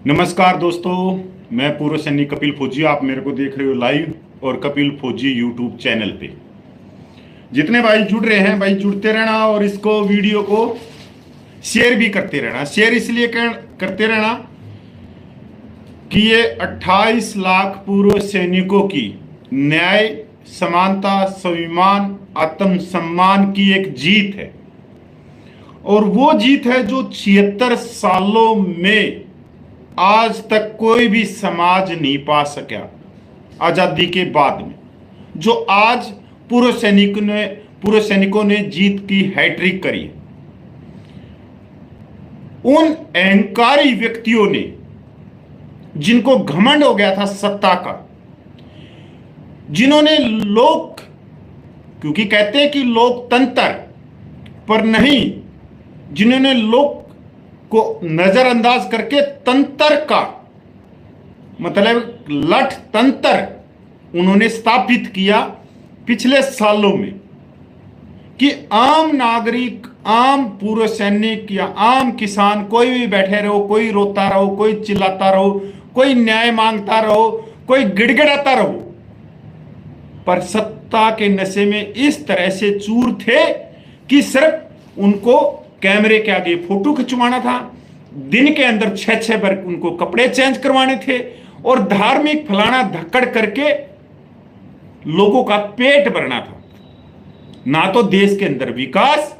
नमस्कार दोस्तों, मैं पूर्व सैनिक कपिल फौजी। आप मेरे को देख रहे हो लाइव और कपिल फौजी यूट्यूब चैनल पे। जितने भाई जुड़ रहे हैं भाई जुड़ते रहना और इसको वीडियो को शेयर भी करते रहना। शेयर इसलिए करते रहना कि ये 28 लाख पूर्व सैनिकों की न्याय, समानता, स्वाभिमान, आत्मसम्मान की एक जीत है। और वो जीत है जो 76 सालों में आज तक कोई भी समाज नहीं पा सका आजादी के बाद में। जो आज पूर्व सैनिकों ने जीत की हैट्रिक करी। उन अहंकारी व्यक्तियों ने, जिनको घमंड हो गया था सत्ता का, जिन्होंने क्योंकि कहते हैं कि लोकतंत्र पर नहीं, जिन्होंने लोक को नजरअंदाज करके तंत्र का मतलब लठ तंत्र उन्होंने स्थापित किया पिछले सालों में, कि आम नागरिक, आम पूर्व सैनिक या आम किसान कोई भी बैठे रहो, कोई रोता रहो, कोई चिल्लाता रहो, कोई न्याय मांगता रहो, कोई गिड़गिड़ाता रहो, पर सत्ता के नशे में इस तरह से चूर थे कि सिर्फ उनको कैमरे के आगे फोटो खिंचवाना था, दिन के अंदर 6-6 बार उनको कपड़े चेंज करवाने थे और धार्मिक फलाना धक्कड़ करके लोगों का पेट भरना था। ना तो देश के अंदर विकास,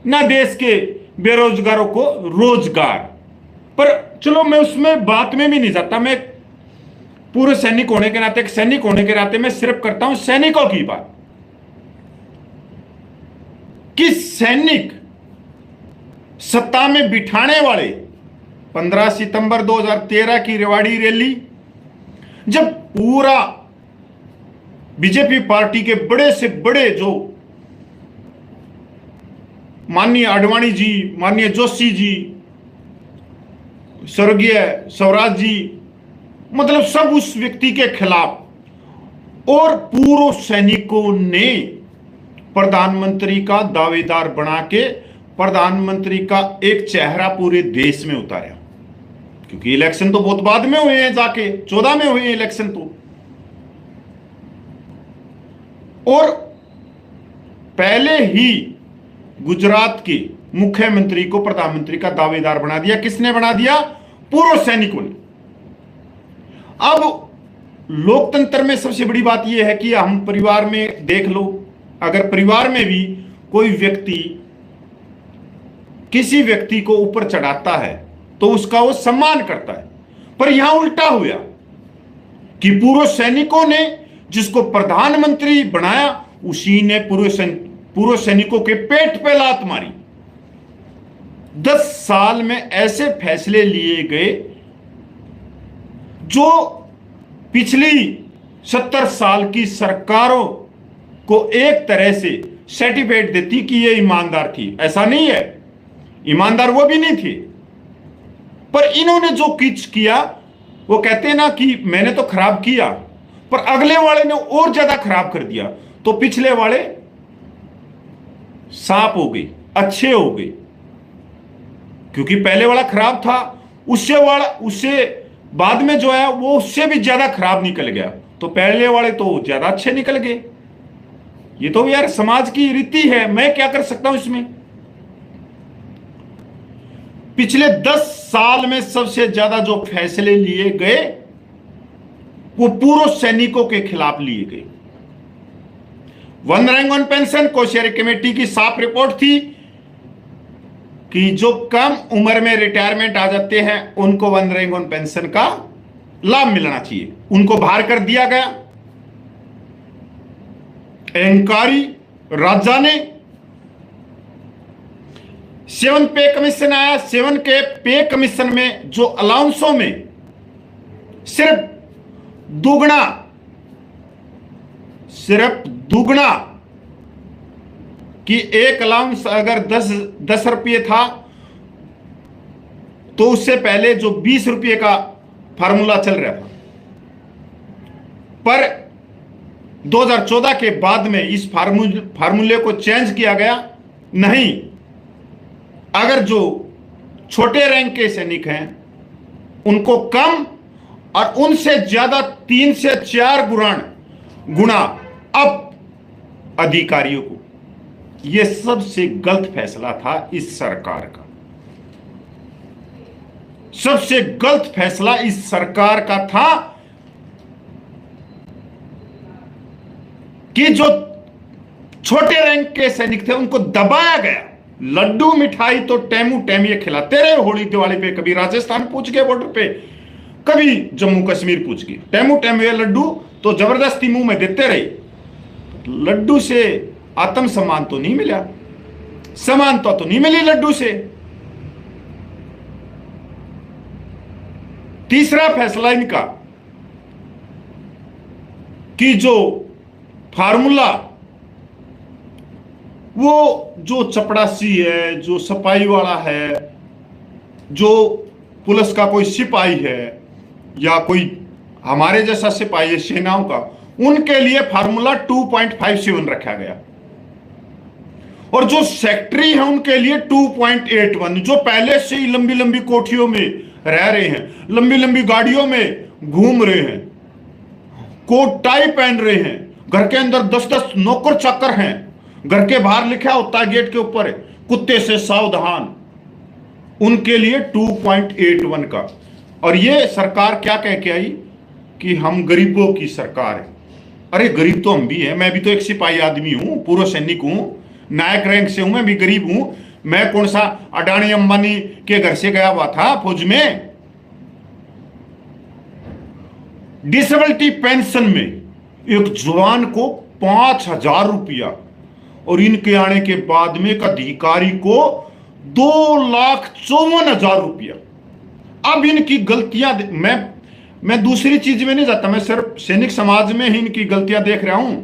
ना देश के बेरोजगारों को रोजगार। पर चलो मैं उसमें बात में भी नहीं जाता। मैं पूर्व सैनिक होने के नाते, एक सैनिक होने के नाते मैं सिर्फ करता हूं सैनिकों की बात, कि सैनिक सत्ता में बिठाने वाले 15 सितंबर 2013 की रेवाड़ी रैली, जब पूरा बीजेपी पार्टी के बड़े से बड़े जो माननीय आडवाणी जी, माननीय जोशी जी, स्वर्गीय स्वराज जी, मतलब सब उस व्यक्ति के खिलाफ, और पूर्व सैनिकों ने प्रधानमंत्री का दावेदार बना के प्रधानमंत्री का एक चेहरा पूरे देश में उतारा। क्योंकि इलेक्शन तो बहुत बाद में हुए हैं, जाके 14 में हुए हैं इलेक्शन तो। और पहले ही गुजरात के मुख्यमंत्री को प्रधानमंत्री का दावेदार बना दिया। किसने बना दिया? पूर्व सैनिकों ने। अब लोकतंत्र में सबसे बड़ी बात यह है कि हम परिवार में देख लो, अगर परिवार में भी कोई व्यक्ति किसी व्यक्ति को ऊपर चढ़ाता है तो उसका वो सम्मान करता है। पर यहां उल्टा हुआ कि पूर्व सैनिकों ने जिसको प्रधानमंत्री बनाया, उसी ने पूर्व सैनिकों के पेट पे लात मारी। 10 साल में ऐसे फैसले लिए गए जो पिछली 70 साल की सरकारों को एक तरह से सर्टिफिकेट देती कि ये ईमानदार थी। ऐसा नहीं है, ईमानदार वो भी नहीं थे, पर इन्होंने जो किच किया, वो कहते हैं ना कि मैंने तो खराब किया, पर अगले वाले ने और ज्यादा खराब कर दिया, तो पिछले वाले सांप हो गए, अच्छे हो गए। क्योंकि पहले वाला खराब था, उससे बाद में जो है वो उससे भी ज्यादा खराब निकल गया, तो पहले वाले तो ज्यादा अच्छे निकल गए। ये तो यार समाज की रीति है, मैं क्या कर सकता हूं इसमें। पिछले 10 साल में सबसे ज्यादा जो फैसले लिए गए वो पूर्व सैनिकों के खिलाफ लिए गए। One rank one pension Koshyari committee की साफ रिपोर्ट थी कि जो कम उम्र में रिटायरमेंट आ जाते हैं उनको वन रैंक वन पेंशन का लाभ मिलना चाहिए, उनको बाहर कर दिया गया। अहंकारी राजा ने 7 पे कमीशन आया। 7 के पे कमीशन में जो अलाउंसों में सिर्फ दुगना कि एक अलाउंस अगर 10 रुपये था तो उससे पहले जो 20 रुपये का फार्मूला चल रहा था, पर 2014 के बाद में इस फार्मूले को चेंज किया गया। नहीं, अगर जो छोटे रैंक के सैनिक हैं उनको कम और उनसे ज्यादा 3 से 4 गुना अब अधिकारियों को। यह सबसे गलत फैसला था इस सरकार का। सबसे गलत फैसला इस सरकार का था कि जो छोटे रैंक के सैनिक थे उनको दबाया गया। लड्डू मिठाई तो टेमू टेमिए खिलाते रहे होली दिवाली पे, कभी राजस्थान पूछ गए बॉर्डर पे, कभी जम्मू कश्मीर पूछ गए। टेमू टेमिए लड्डू तो जबरदस्ती मुंह में देते रहे। लड्डू से आत्मसम्मान तो नहीं मिला, समानता तो नहीं मिली लड्डू से। तीसरा फैसला इनका कि जो फार्मूला, वो जो चपड़ासी है, जो सफाई वाला है, जो पुलिस का कोई सिपाही है या कोई हमारे जैसा सिपाही है सेनाओं का, उनके लिए फार्मूला 2.57 रखा गया। और जो सेक्रेटरी है उनके लिए 2.81। जो पहले से ही लंबी लंबी कोठियों में रह रहे हैं, लंबी लंबी गाड़ियों में घूम रहे हैं, कोट टाई पहन रहे हैं, घर के अंदर 10-10 नौकर चाकर हैं, घर के बाहर लिखा होता है गेट के ऊपर कुत्ते से सावधान, उनके लिए 2.81 का। और ये सरकार क्या कह के आई कि हम गरीबों की सरकार है। अरे गरीब तो हम भी हैं, मैं भी तो एक सिपाही आदमी हूं, पूर्व सैनिक हूं, नायक रैंक से हूं, मैं भी गरीब हूं। मैं कौन सा अडानी अंबानी के घर से गया हुआ था फौज में। डिसेबिलिटी पेंशन में एक जवान को 5,000 रुपया, और इनके आने के बाद में एक अधिकारी को 2,54,000 रुपया। अब इनकी गलतियां मैं दूसरी चीज में नहीं जाता, मैं सिर्फ सैनिक समाज में ही इनकी गलतियां देख रहा हूं।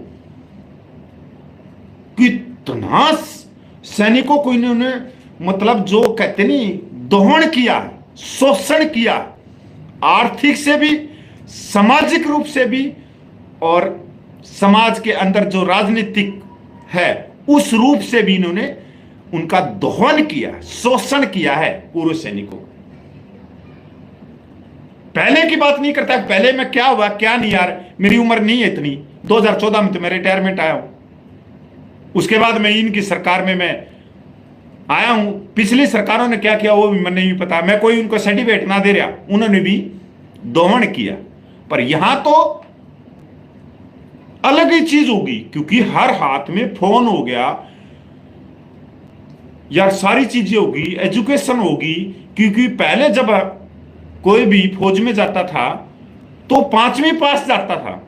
कितना सैनिकों को इन्होंने मतलब जो कहते नहीं दोहन किया, शोषण किया, आर्थिक से भी, सामाजिक रूप से भी, और समाज के अंदर जो राजनीतिक है उस रूप से भी इन्होंने उनका दोहन किया, शोषण किया है पूर्व सैनिकों। पहले की बात नहीं करता, पहले में क्या हुआ क्या नहीं यार, मेरी उम्र नहीं है इतनी, 2014 में तो मैं रिटायरमेंट आया हूं, उसके बाद मैं इनकी सरकार में मैं आया हूं। पिछली सरकारों ने क्या किया वो भी मैंने नहीं पता, मैं कोई उनको सर्टिफिकेट ना दे रहा, उन्होंने भी दोहन किया। पर यहां तो अलग ही चीज होगी, क्योंकि हर हाथ में फोन हो गया यार, सारी चीजें होगी, एजुकेशन होगी। क्योंकि पहले जब कोई भी फौज में जाता था तो 5वीं पास जाता था,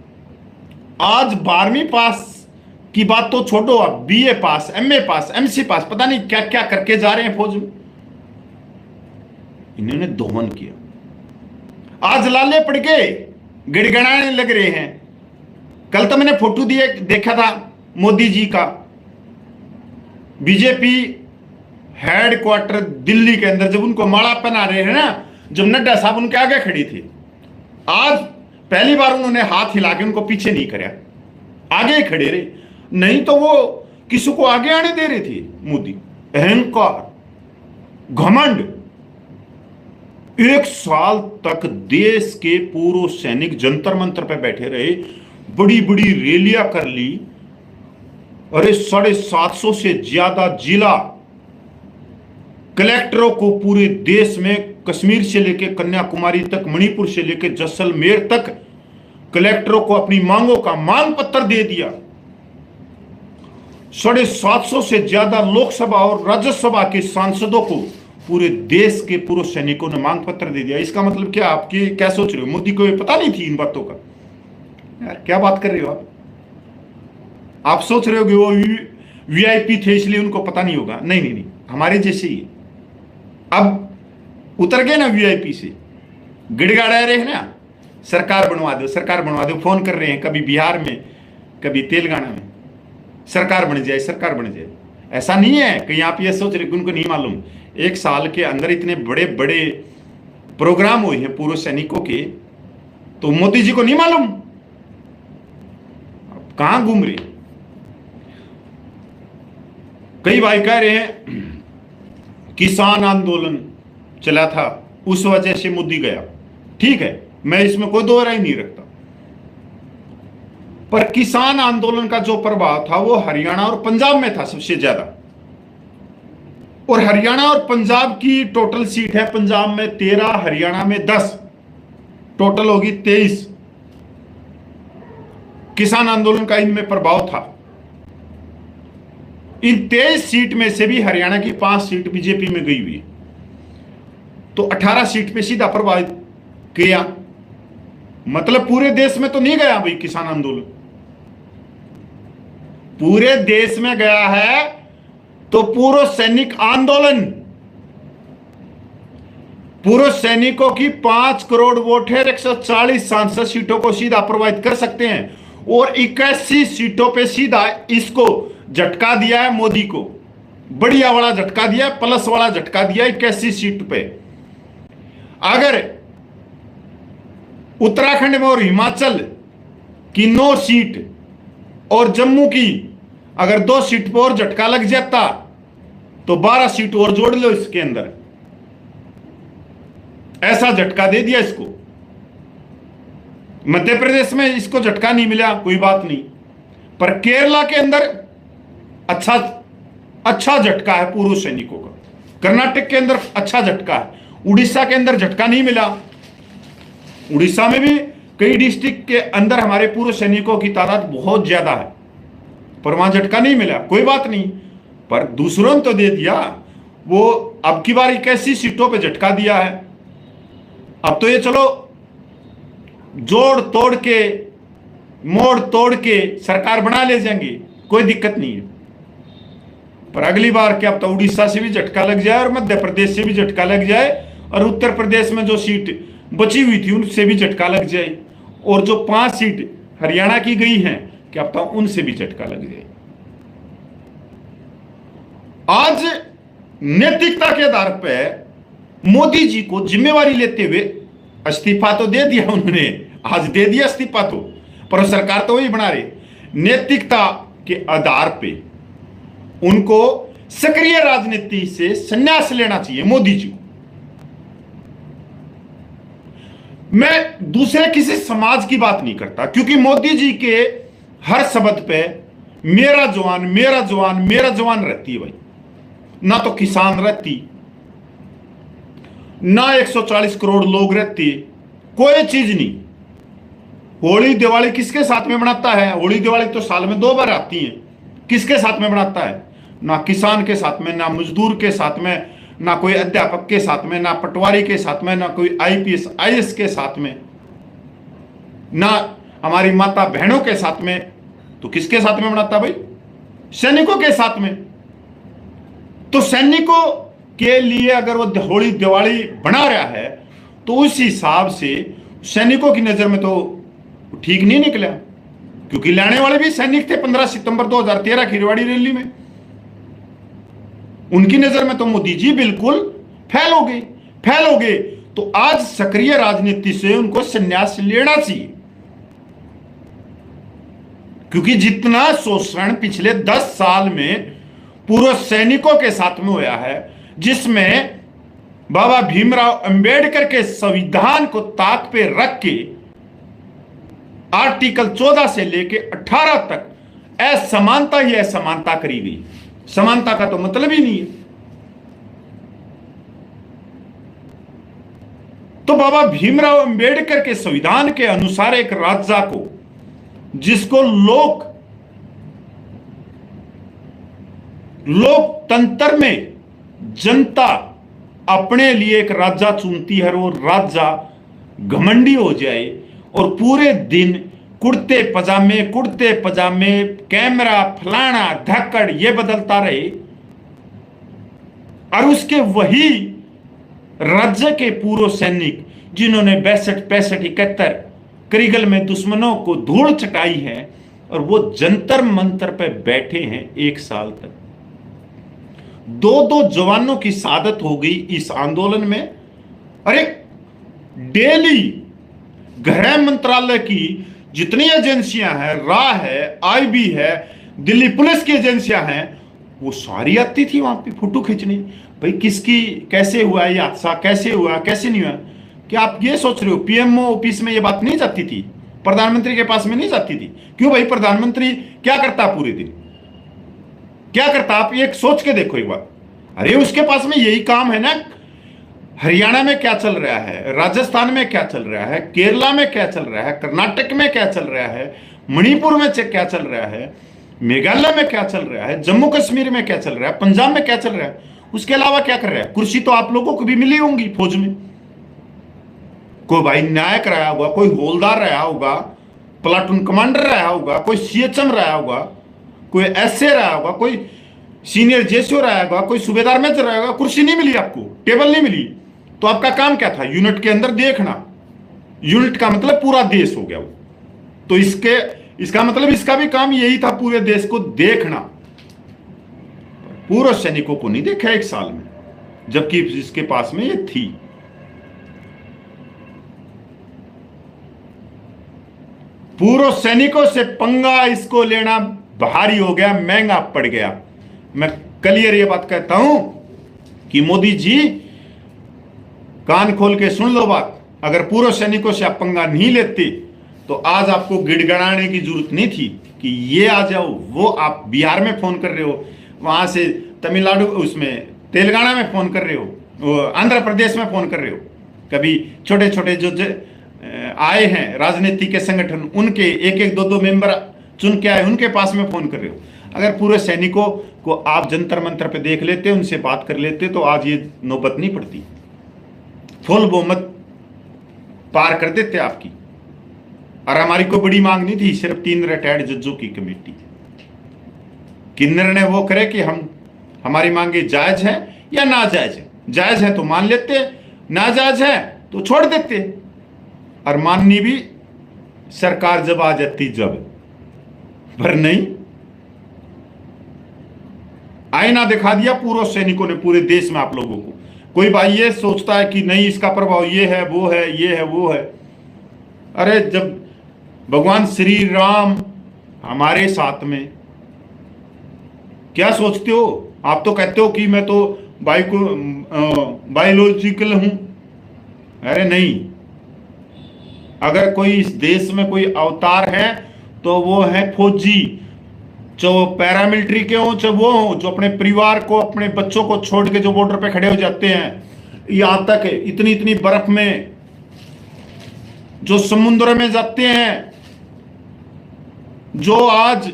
आज 12वीं पास की बात तो छोड़ो, अब BA पास, MA पास, MC पास, पता नहीं क्या क्या करके जा रहे हैं फौज में। इन्होंने दोहन किया, आज लाले पड़ गए, गिड़गड़ाने लग रहे हैं। कल तो मैंने फोटो देखा था मोदी जी का, बीजेपी हेडक्वार्टर दिल्ली के अंदर, जब उनको माला पहना रहे हैं ना, जब नड्डा साहब उनके आगे खड़ी थी। आज पहली बार उन्होंने हाथ हिला के उनको पीछे नहीं कराया, आगे ही खड़े रहे, नहीं तो वो किसी को आगे आने दे रहे थे। मोदी अहंकार, घमंड। 1 साल तक देश के पूर्व सैनिक जंतर मंतर पे बैठे रहे, बड़ी बड़ी रैलियां कर ली। अरे 750 से ज्यादा जिला कलेक्टरों को पूरे देश में, कश्मीर से लेकर कन्याकुमारी तक, मणिपुर से लेकर जैसलमेर तक, कलेक्टरों को अपनी मांगों का मांग पत्र दे दिया। 750 से ज्यादा लोकसभा और राज्यसभा के सांसदों को पूरे देश के पूर्व सैनिकों ने मांग पत्र दे दिया। इसका मतलब क्या, आपकी क्या सोच रहे हो, मोदी को पता नहीं थी इन बातों का? यार क्या बात कर रहे हो आप सोच रहे हो कि वो VIP थे इसलिए उनको पता नहीं होगा? नहीं नहीं नहीं, हमारे जैसे ही अब उतर गए ना VIP से, गिड़गाड़ा रहे हैं ना, सरकार बनवा दो, सरकार बनवा दो, फोन कर रहे हैं, कभी बिहार में, कभी तेलंगाना में, सरकार बन जाए, सरकार बन जाए। ऐसा नहीं है कि आप ये सोच रहे, उनको नहीं मालूम 1 साल के अंदर इतने बड़े बड़े प्रोग्राम हुए हैं पूर्व सैनिकों के, तो मोदी जी को नहीं मालूम? कहां घूम रहे? कई भाई कह रहे हैं किसान आंदोलन चला था, उस वजह से मोदी गया। ठीक है, मैं इसमें कोई दो राय नहीं रखता। पर किसान आंदोलन का जो प्रभाव था वो हरियाणा और पंजाब में था सबसे ज्यादा। और हरियाणा और पंजाब की टोटल सीट है, पंजाब में 13, हरियाणा में 10, टोटल होगी 23। किसान आंदोलन का इनमें प्रभाव था। इन 23 सीट में से भी हरियाणा की 5 सीट बीजेपी में गई हुई, तो 18 सीट पे सीधा प्रभावित किया। मतलब पूरे देश में तो नहीं गया भाई किसान आंदोलन, पूरे देश में गया है तो पूर्व सैनिक आंदोलन। पूर्व सैनिकों की 5 करोड़ वोट है, 140 सांसद सीटों को सीधा प्रभावित कर सकते हैं। और 81 सीटों पे सीधा इसको झटका दिया है मोदी को, बढ़िया वाला झटका दिया है, प्लस वाला झटका दिया है 81 सीट पे। अगर उत्तराखंड में और हिमाचल की 9 सीट और जम्मू की अगर 2 सीट पर और झटका लग जाता तो 12 सीट और जोड़ लो इसके अंदर, ऐसा झटका दे दिया इसको। मध्य प्रदेश में इसको झटका नहीं मिला, कोई बात नहीं, पर केरला के अंदर अच्छा झटका है पूर्व सैनिकों का, कर्नाटक के अंदर अच्छा झटका है, उड़ीसा के अंदर झटका नहीं मिला। उड़ीसा में भी कई डिस्ट्रिक्ट के अंदर हमारे पूर्व सैनिकों की तादाद बहुत ज्यादा है, पर वहां झटका नहीं मिला, कोई बात नहीं। पर दूसरों ने तो दे दिया, वो अब की बार 81 सीटों पे झटका दिया है। अब तो ये चलो जोड़ तोड़ के मोड़ तोड़ के सरकार बना ले जाएंगे, कोई दिक्कत नहीं है। पर अगली बार क्या पता उड़ीसा से भी झटका लग जाए और मध्य प्रदेश से भी झटका लग जाए और उत्तर प्रदेश में जो सीट बची हुई थी उनसे भी झटका लग जाए, और जो 5 सीट हरियाणा की गई हैं क्या पता उनसे भी झटका लग जाए। आज नैतिकता के आधार पर मोदी जी को जिम्मेवारी लेते हुए इस्तीफा तो दे दिया उन्होंने, आज दे दिया इस्तीफा तो, पर सरकार तो वही बना रही। नैतिकता के आधार पे उनको सक्रिय राजनीति से संन्यास लेना चाहिए मोदी जी को। मैं दूसरे किसी समाज की बात नहीं करता, क्योंकि मोदी जी के हर शब्द पे मेरा जवान मेरा जवान मेरा जवान रहती है भाई। ना तो किसान रहती, ना 140 करोड़ लोग रहते, कोई चीज नहीं। होली दिवाली किसके साथ में मनाता है? होली दिवाली तो साल में 2 बार आती है, किसके साथ में मनाता है? ना किसान के साथ में, ना मजदूर के साथ में, ना कोई अध्यापक के साथ में, ना पटवारी के साथ में, ना कोई आईपीएस आईएएस के साथ में, ना हमारी माता बहनों के साथ में। तो किसके साथ में मनाता भाई? सैनिकों के साथ में। तो सैनिकों के लिए अगर वो होली दिवाली बना रहा है तो उस हिसाब से सैनिकों की नजर में तो ठीक नहीं निकला, क्योंकि लाने वाले भी सैनिक थे 15 सितंबर 2013 की रेवाड़ी रैली में। उनकी नजर में तो मोदी जी बिल्कुल फेल हो गए। तो आज सक्रिय राजनीति से उनको संन्यास लेना चाहिए, क्योंकि जितना शोषण पिछले 10 साल में पूर्व सैनिकों के साथ में हुआ है, जिसमें बाबा भीमराव अंबेडकर के संविधान को ताक पे रख के आर्टिकल 14 से लेके 18 तक असमानता ही असमानता करी गई। समानता का तो मतलब ही नहीं है। तो बाबा भीमराव अंबेडकर के संविधान के अनुसार एक राजा को, जिसको लोकतंत्र में जनता अपने लिए एक राजा चुनती है, और वो राजा घमंडी हो जाए और पूरे दिन कुर्ते पजामे कैमरा फलाना धक्कड़ ये बदलता रहे, और उसके वही राज्य के पूर्व सैनिक जिन्होंने 62, 65, 71 करिगल में दुश्मनों को धूल चटाई है, और वो जंतर मंतर पे बैठे हैं 1 साल तक। 2 जवानों की शहादत हो गई इस आंदोलन में। अरे डेली गृह मंत्रालय की जितनी एजेंसियां हैं, रा है, आईबी है, दिल्ली पुलिस की एजेंसियां हैं, वो सारी आती थी वहां पे फोटो खींचने। भाई किसकी कैसे हुआ ये हादसा, कैसे हुआ कैसे नहीं हुआ। क्या आप ये सोच रहे हो पीएमओ ऑफिस में ये बात नहीं जाती थी, प्रधानमंत्री के पास में नहीं जाती थी? क्यों भाई? प्रधानमंत्री क्या करता पूरे दिन, क्या करता? आप एक सोच के देखो एक बार। अरे उसके पास में यही काम है ना। हरियाणा में क्या चल रहा है, राजस्थान में क्या चल रहा है, केरला में क्या चल रहा है, कर्नाटक में क्या चल रहा है, मणिपुर में क्या चल रहा है, मेघालय में क्या चल रहा है, जम्मू कश्मीर में क्या चल रहा है, पंजाब में क्या चल रहा है, उसके अलावा क्या कर रहा है? कुर्सी तो आप लोगों को भी मिली होंगी फौज में। कोई भाई नायक रहा होगा, कोई हवलदार रहा होगा, प्लाटून कमांडर रहा होगा, कोई सीएचएम रहा होगा, कोई एसए रहा होगा, कोई सीनियर जेसीओ रहा होगा, कोई सूबेदार मेजर रहा होगा। कुर्सी नहीं मिली आपको, टेबल नहीं मिली, तो आपका काम क्या था? यूनिट के अंदर देखना। यूनिट का मतलब पूरा देश हो गया वो। तो इसका मतलब इसका भी काम यही था, पूरे देश को देखना। पूर्व सैनिकों को नहीं देखा एक साल में, जबकि इसके पास में ये थी। पूर्व सैनिकों से पंगा इसको लेना भारी हो गया, महंगा पड़ गया। मैं क्लियर ये बात कहता हूं कि मोदी जी कान खोल के सुन लो बात। अगर पूर्व सैनिकों से आप पंगा नहीं लेते तो आज आपको गिड़गड़ाने की जरूरत नहीं थी कि ये आ जाओ, वो आप बिहार में फोन कर रहे हो, वहां से तमिलनाडु उसमें तेलंगाना में फोन कर रहे हो, आंध्र प्रदेश में फोन कर रहे हो। कभी छोटे छोटे जो आए हैं राजनीति के संगठन, उनके एक एक दो दो मेंबर चुन के आए, उनके पास में फोन कर रहे हो। अगर पूरे सैनिकों को आप जंतर मंतर पे देख लेते, उनसे बात कर लेते, तो आज ये नौबत नहीं पड़ती। फुल बहुमत पार कर देते आपकी। और हमारी कोई बड़ी मांग नहीं थी, सिर्फ 3 रिटायर्ड जजों की कमेटी कि निर्णय वो करे कि हमारी मांगे जायज है या नाजायज है। जायज है तो मान लेते, नाजायज है तो छोड़ देते। और माननी भी सरकार जब आ जाती जब, पर नहीं। आईना दिखा दिया पूर्व सैनिकों ने पूरे देश में आप लोगों को। कोई भाई ये सोचता है कि नहीं इसका प्रभाव ये है, वो है, ये है, वो है। अरे जब भगवान श्री राम हमारे साथ में, क्या सोचते हो आप? तो कहते हो कि मैं तो बायोलॉजिकल हूं। अरे नहीं, अगर कोई इस देश में कोई अवतार है तो वो है फौजी। जो पैरामिलिट्री के हो, चाहे वो हो, जो अपने परिवार को, अपने बच्चों को छोड़ के जो बॉर्डर पे खड़े हो जाते हैं, यहां तक इतनी इतनी बर्फ में, जो समुद्र में जाते हैं, जो आज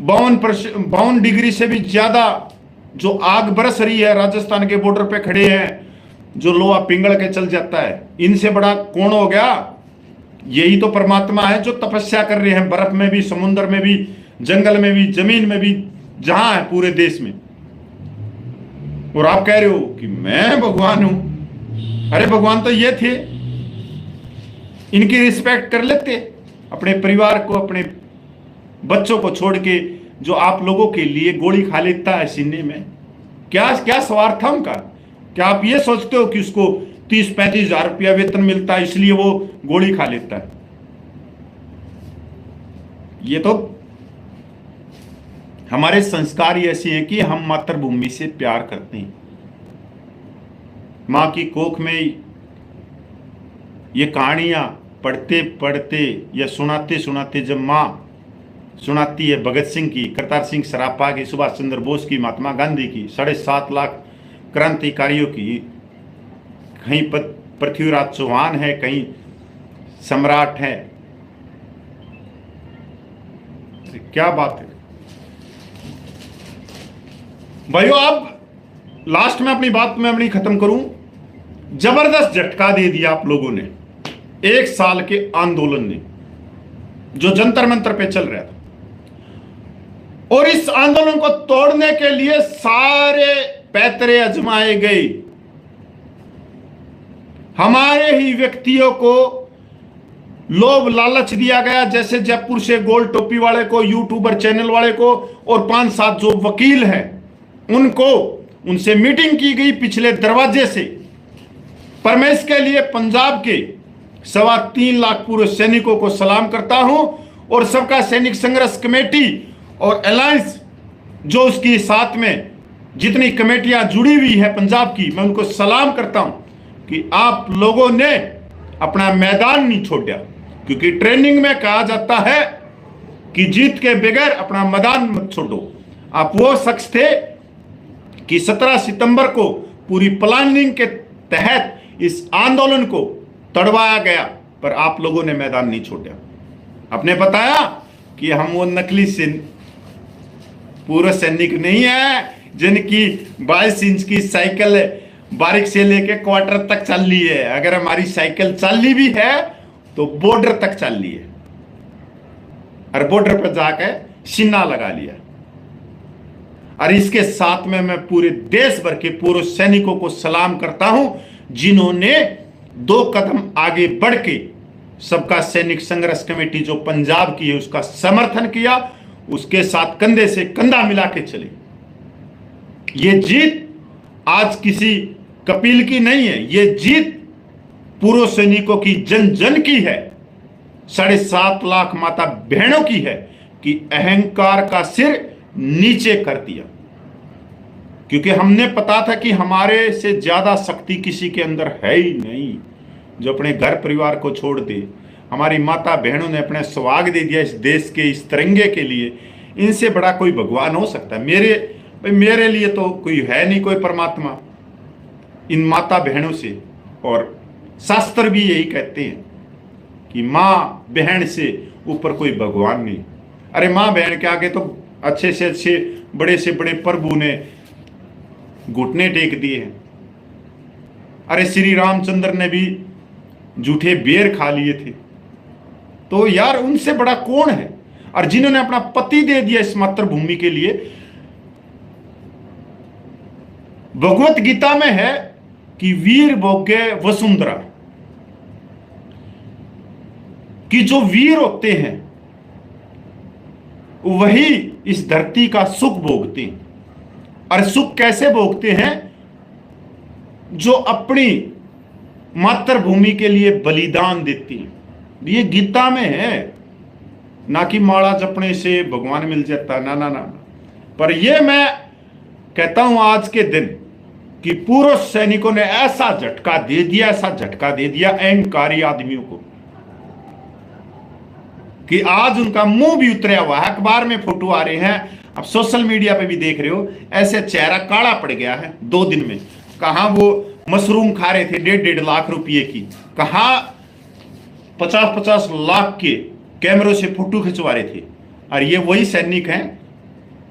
52 डिग्री से भी ज्यादा जो आग बरस रही है, राजस्थान के बॉर्डर पे खड़े हैं, जो लोहा पिंगल के चल जाता है। इनसे बड़ा कौन हो गया? यही तो परमात्मा है जो तपस्या कर रहे हैं, बर्फ में भी, समुद्र में भी, जंगल में भी, जमीन में भी, जहां है पूरे देश में। और आप कह रहे हो कि मैं भगवान हूं। अरे भगवान तो ये थे, इनकी रिस्पेक्ट कर लेते। अपने परिवार को, अपने बच्चों को छोड़ के जो आप लोगों के लिए गोली खा लेता है सीने में, क्या क्या स्वार्थ था उनका? क्या आप ये सोचते हो कि उसको 30-35 हजार रुपया वेतन मिलता है इसलिए वो गोली खा लेता है? ये तो हमारे संस्कार ही ऐसे हैं कि हम मातृभूमि से प्यार करते हैं। मां की कोख में ये कहानियां पढ़ते पढ़ते या सुनाते सुनाते, जब मां सुनाती है भगत सिंह की, करतार सिंह सरापा की, सुभाष चंद्र बोस की, महात्मा गांधी की, 7.5 लाख क्रांतिकारियों की, कहीं पृथ्वीराज चौहान है, कहीं सम्राट है, क्या बात है भाइयों। अब लास्ट में अपनी बात में अपनी खत्म करूं। जबरदस्त झटका दे दिया आप लोगों ने 1 साल के आंदोलन ने, जो जंतर मंतर पे चल रहा था। और इस आंदोलन को तोड़ने के लिए सारे पैतरे आजमाए गए। हमारे ही व्यक्तियों को लोभ लालच दिया गया, जैसे जयपुर से गोल टोपी वाले को, यूट्यूबर चैनल वाले को, और 5-7 जो वकील हैं उनको, उनसे मीटिंग की गई पिछले दरवाजे से। पर मैं इसके लिए पंजाब के 3.25 लाख पूर्व सैनिकों को सलाम करता हूं, और सबका सैनिक संघर्ष कमेटी और अलायंस जो उसकी साथ में जितनी कमेटियां जुड़ी हुई है पंजाब की, मैं उनको सलाम करता हूं कि आप लोगों ने अपना मैदान नहीं छोड़ा, क्योंकि ट्रेनिंग में कहा जाता है कि जीत के बगैर अपना मैदान मत छोड़ो। आप वो शख्स थे कि 17 सितंबर को पूरी प्लानिंग के तहत इस आंदोलन को तड़वाया गया, पर आप लोगों ने मैदान नहीं छोड़ा। आपने बताया कि हम वो नकली पूर्व सैनिक नहीं है जिनकी 22 इंच की साइकिल बारिक से लेके क्वार्टर तक चल ली है। अगर हमारी साइकिल चल ली भी है तो बॉर्डर तक चल ली है, और बॉर्डर पर जाकर सीना लगा लिया। और इसके साथ में मैं पूरे देश भर के पूर्व सैनिकों को सलाम करता हूं, जिन्होंने 2 कदम आगे बढ़ के सबका सैनिक संघर्ष कमेटी जो पंजाब की है उसका समर्थन किया, उसके साथ कंधे से कंधा मिला के चले। ये जीत आज किसी कपिल की नहीं है, ये जीत पूर्व सैनिकों की जन जन की है, 7.5 लाख माता बहनों की है, कि अहंकार का सिर नीचे कर दिया। क्योंकि हमने पता था कि हमारे से ज्यादा शक्ति किसी के अंदर है ही नहीं जो अपने घर परिवार को छोड़ दे। हमारी माता बहनों ने अपने सुहाग दे दिया इस देश के, इस तिरंगे के लिए। इनसे बड़ा कोई भगवान हो सकता है? मेरे लिए तो कोई है नहीं कोई परमात्मा इन माता बहनों से। और शास्त्र भी यही कहते हैं कि माँ बहन से ऊपर कोई भगवान नहीं। अरे माँ बहन के आगे तो अच्छे से अच्छे बड़े से बड़े प्रभु ने घुटने टेक दिए हैं। अरे श्री रामचंद्र ने भी झूठे बेर खा लिए थे, तो यार उनसे बड़ा कौन है? और जिन्होंने अपना पति दे दिया इस मातृभूमि के लिए। भगवत गीता में है कि वीर भोगे वसुंधरा, कि जो वीर होते हैं वही इस धरती का सुख भोगते हैं। और सुख कैसे भोगते हैं? जो अपनी मातृभूमि के लिए बलिदान देती है। ये गीता में है, ना कि माला जपने से भगवान मिल जाता, ना ना ना। पर ये मैं कहता हूं आज के दिन कि पूर्व सैनिकों ने ऐसा झटका दे दिया, ऐसा झटका दे दिया अहंकारी आदमियों को कि आज उनका मुंह भी उतरा हुआ है। अखबार में फोटो आ रहे हैं, अब सोशल मीडिया पे भी देख रहे हो, ऐसे चेहरा काला पड़ गया है 2 दिन में। कहां वो मशरूम खा रहे थे 1.5 लाख रुपए की, कहां 50-50 लाख के कैमरों से फोटो खिंचवा रहे थे। और ये वही सैनिक हैं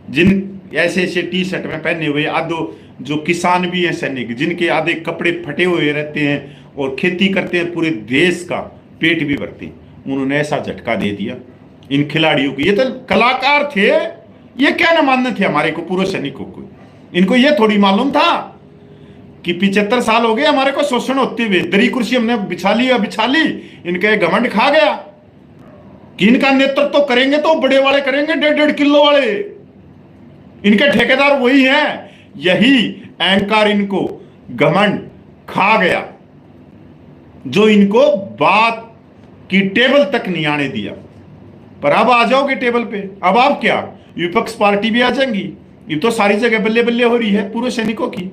जिन ऐसे ऐसे टी शर्ट में पहने हुए, आधो जो किसान भी हैं सैनिक, जिनके आधे कपड़े फटे हुए रहते हैं और खेती करते हैं, पूरे देश का पेट भी भरते हैं। उन्होंने ऐसा झटका दे दिया इन खिलाड़ियों को। ये तो कलाकार थे, ये क्या न मानने थे हमारे को पूर्व सैनिकों को। इनको ये थोड़ी मालूम था कि 75 साल हो गए हमारे को शोषण होते हुए, दरी कुर्सी हमने बिछा ली, इनके घमंड खा गया कि इनका नेतृत्व तो करेंगे तो बड़े वाले करेंगे, 1.5 किलो वाले, इनके ठेकेदार वही हैं। यही अहंकार इनको घमंड खा गया, जो इनको बात की टेबल तक नहीं आने दिया। पर अब आ जाओगे टेबल पे, अब आप क्या, विपक्ष पार्टी भी आ जाएंगी। ये तो सारी जगह बल्ले बल्ले हो रही है पूर्व सैनिकों की,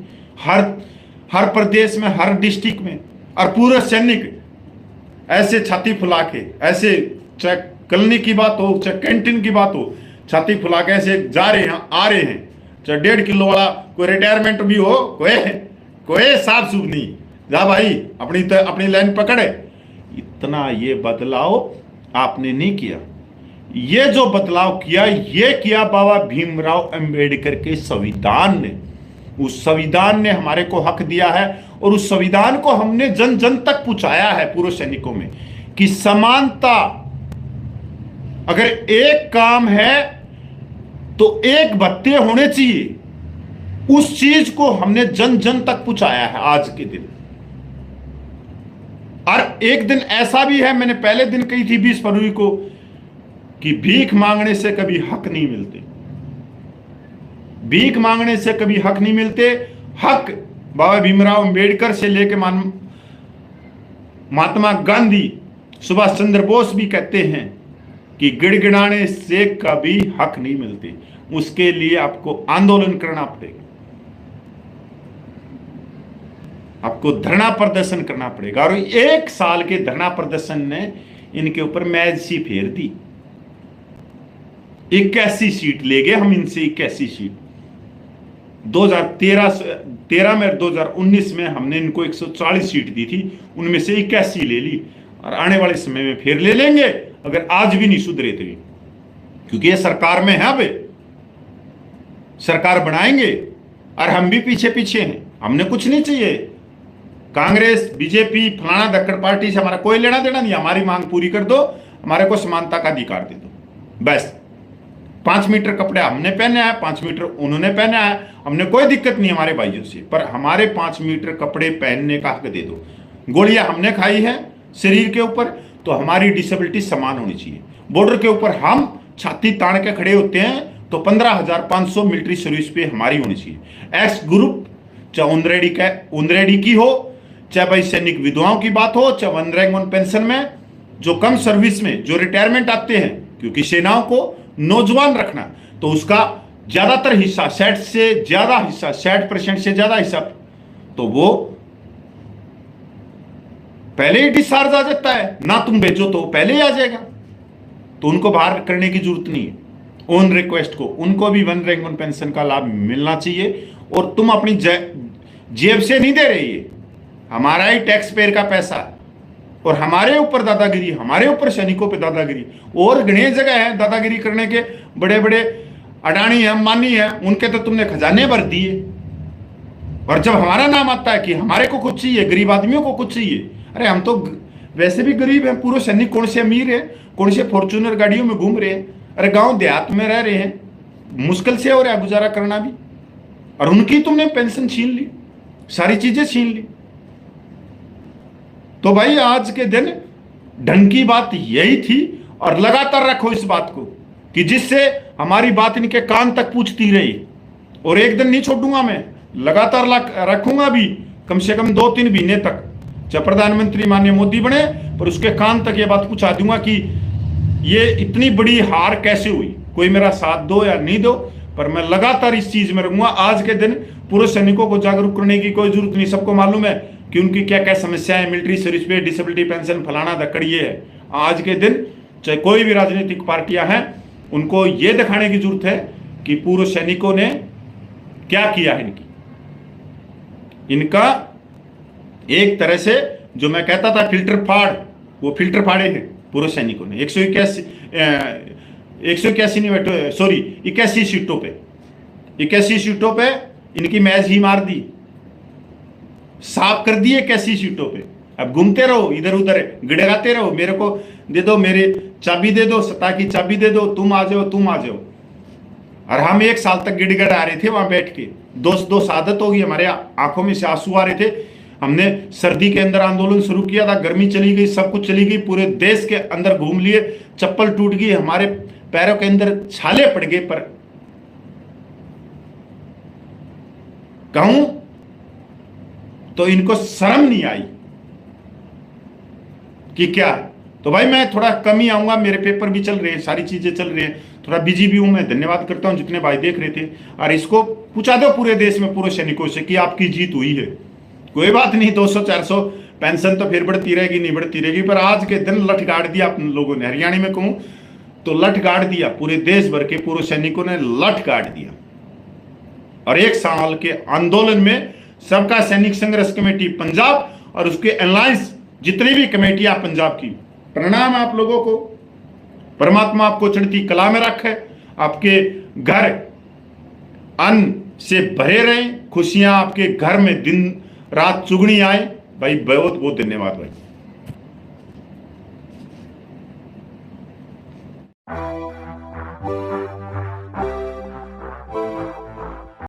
हर प्रदेश में, हर डिस्ट्रिक्ट में। और पूर्व सैनिक ऐसे छाती फुला के, ऐसे चाहे कॉलोनी की बात हो, चाहे कैंटीन की बात हो, छाती फुला के ऐसे जा रहे हैं, आ रहे हैं। चाहे 1.5 किलो वाला कोई रिटायरमेंट भी हो, कोई साफ सुफ नहीं, जा भाई अपनी लाइन पकड़े। इतना ये बदलाव आपने नहीं किया। ये जो बदलाव किया, ये किया बाबा भीमराव अंबेडकर के संविधान ने। उस संविधान ने हमारे को हक दिया है, और उस संविधान को हमने जन जन तक पहुंचाया है पूर्व सैनिकों में, कि समानता अगर एक काम है तो एक भत्ते होने चाहिए। उस चीज को हमने जन जन तक पहुंचाया है आज के दिन। और एक दिन ऐसा भी है, मैंने पहले दिन कही थी 20 फरवरी को, कि भीख मांगने से कभी हक नहीं मिलते। भीख मांगने से कभी हक नहीं मिलते। हक बाबा भीमराव अंबेडकर से लेकर महात्मा गांधी, सुभाष चंद्र बोस भी कहते हैं कि गिड़गिड़ाने से कभी हक नहीं मिलते। उसके लिए आपको आंदोलन करना पड़ेगा। आपको धरना प्रदर्शन करना पड़ेगा। और 1 साल के धरना प्रदर्शन ने इनके ऊपर मैज सी फेर दी। 81 सीट ले गए हम इनसे, 81 सीट 2013 में, 2019 में हमने इनको 140 सीट दी थी, उनमें से 81 ले ली और आने वाले समय में फिर ले लेंगे अगर आज भी नहीं सुधरे तो। क्योंकि ये सरकार में है, अब सरकार बनाएंगे और हम भी पीछे पीछे हैं। हमने कुछ नहीं चाहिए कांग्रेस, बीजेपी, फलाना धक्कड़ पार्टी से हमारा कोई लेना देना नहीं। हमारी मांग पूरी कर दो, हमारे को समानता का अधिकार दे दो बस। 5 मीटर कपड़े हमने पहने हैं, 5 मीटर उन्होंने पहना है, हमने कोई दिक्कत नहीं हमारे भाइयों से, पर हमारे 5 मीटर कपड़े पहनने का हक दे दो। गोलियां हमने खाई है शरीर के ऊपर, तो हमारी डिसेबिलिटी समान होनी चाहिए। बॉर्डर के ऊपर हम छाती तान के खड़े होते हैं तो 15,500 मिलिट्री सर्विस पे हमारी होनी चाहिए। एक्स ग्रुप, चाहे उनरेडी की हो, चाहे भाई सैनिक विधवाओं की बात हो, चाहे 1 रैंक 1 पेंशन में, जो कम सर्विस में जो रिटायरमेंट आते हैं, क्योंकि सेनाओं को नौजवान रखना, तो उसका ज्यादातर हिस्सा 60% से ज्यादा हिस्सा 60% से ज्यादा हिस्सा तो वो पहले ही डिस्चार्ज आ जाता है ना, तुम भेजो तो पहले ही आ जाएगा, तो उनको बाहर करने की जरूरत नहीं है। ऑन रिक्वेस्ट को उनको भी 1 रैंक 1 पेंशन का लाभ मिलना चाहिए। और तुम अपनी जेब से नहीं दे रही है, हमारा ही टैक्स पेयर का पैसा, और हमारे ऊपर दादागिरी, हमारे ऊपर सैनिकों पे दादागिरी। और गणेश जगह है दादागिरी करने के, बड़े बड़े अडानी है, अंबानी है, उनके तो तुमने खजाने भर दिए। और जब हमारा नाम आता है कि हमारे को कुछ चाहिए, गरीब आदमियों को कुछ चाहिए, अरे हम तो वैसे भी गरीब हैं। पूरे सैनिक कौन से अमीर है, कौन से फॉर्च्यूनर गाड़ियों में घूम रहे हैं, अरे गांव देहात में रह रहे हैं, मुश्किल से हो रहा है गुजारा करना भी, और उनकी तुमने पेंशन छीन ली, सारी चीजें छीन ली। तो भाई आज के दिन ढंग की बात यही थी, और लगातार रखो इस बात को कि जिससे हमारी बात इनके कान तक पूछती रही। और एक दिन नहीं छोड़ूंगा मैं, लगातार रखूंगा भी, कम से कम 2-3 महीने तक, चाहे प्रधानमंत्री माननीय मोदी बने, पर उसके कान तक ये बात पहुंचा दूंगा कि ये इतनी बड़ी हार कैसे हुई। कोई मेरा साथ दो या नहीं दो, पर मैं लगातार इस चीज में रहूंगा। आज के दिन पूरे सैनिकों को जागरूक करने की कोई जरूरत नहीं, सबको मालूम है कि उनकी क्या क्या समस्याएं, मिलिट्री सर्विस पे, डिसेबिलिटी पेंशन, फलाना धक्कड़ ये है। आज के दिन चाहे कोई भी राजनीतिक पार्टियां हैं, उनको ये दिखाने की जरूरत है कि पूर्व सैनिकों ने क्या किया है। इनका एक तरह से जो मैं कहता था फिल्टर फाड़, वो फिल्टर फाड़े हैं पूर्व सैनिकों ने। 81 सीटों पे 81 सीटों पे इनकी मैच ही मार दी, साफ कर दिए 81 सीटों पे। अब घूमते रहो इधर उधर, गिड़गाते रहो, मेरे को दे दो, मेरे चाबी दे दो, सत्ता की चाबी दे दो, तुम आ जाओ तुम आ जाओ। और हम 1 साल तक गिड़गड़ आ रहे थे वहां बैठ के, दोस्त आदत होगी, हमारे आंखों में से आंसू आ रहे थे। हमने सर्दी के अंदर आंदोलन शुरू किया था, गर्मी चली गई, सब कुछ चली गई, पूरे देश के अंदर घूम लिए, चप्पल टूट गई, हमारे पैरों के अंदर छाले पड़ गए, पर कहूं तो इनको शर्म नहीं आई कि क्या। तो भाई मैं थोड़ा कम ही आऊंगा, मेरे पेपर भी चल रहे हैं, सारी चीजें चल रही हैं, थोड़ा बिजी भी हूं मैं। धन्यवाद करता हूं जितने भाई देख रहे थे, और इसको पूछा दो पूरे देश में पूरे सैनिकों से कि आपकी जीत हुई है। कोई बात नहीं, 200-400 पेंशन तो फिर बढ़ती रहेगी, नहीं बढ़ती रहेगी, पर आज के दिन लठ गाड़ दिया अपन लोगों ने। हरियाणा में कहूं तो लठ गाड़ दिया, पूरे देश भर के पूर्व सैनिकों ने लठ गाड़ दिया। और 1 साल के आंदोलन में सबका सैनिक संघर्ष कमेटी पंजाब और उसके अलायंस जितनी भी कमेटियां पंजाब की, प्रणाम आप लोगों को। परमात्मा आपको चढ़ती कला में रखे, आपके घर अन्न से भरे रहें, खुशियां आपके घर में दिन रात चुगनी आए। भाई बहुत बहुत धन्यवाद भाई।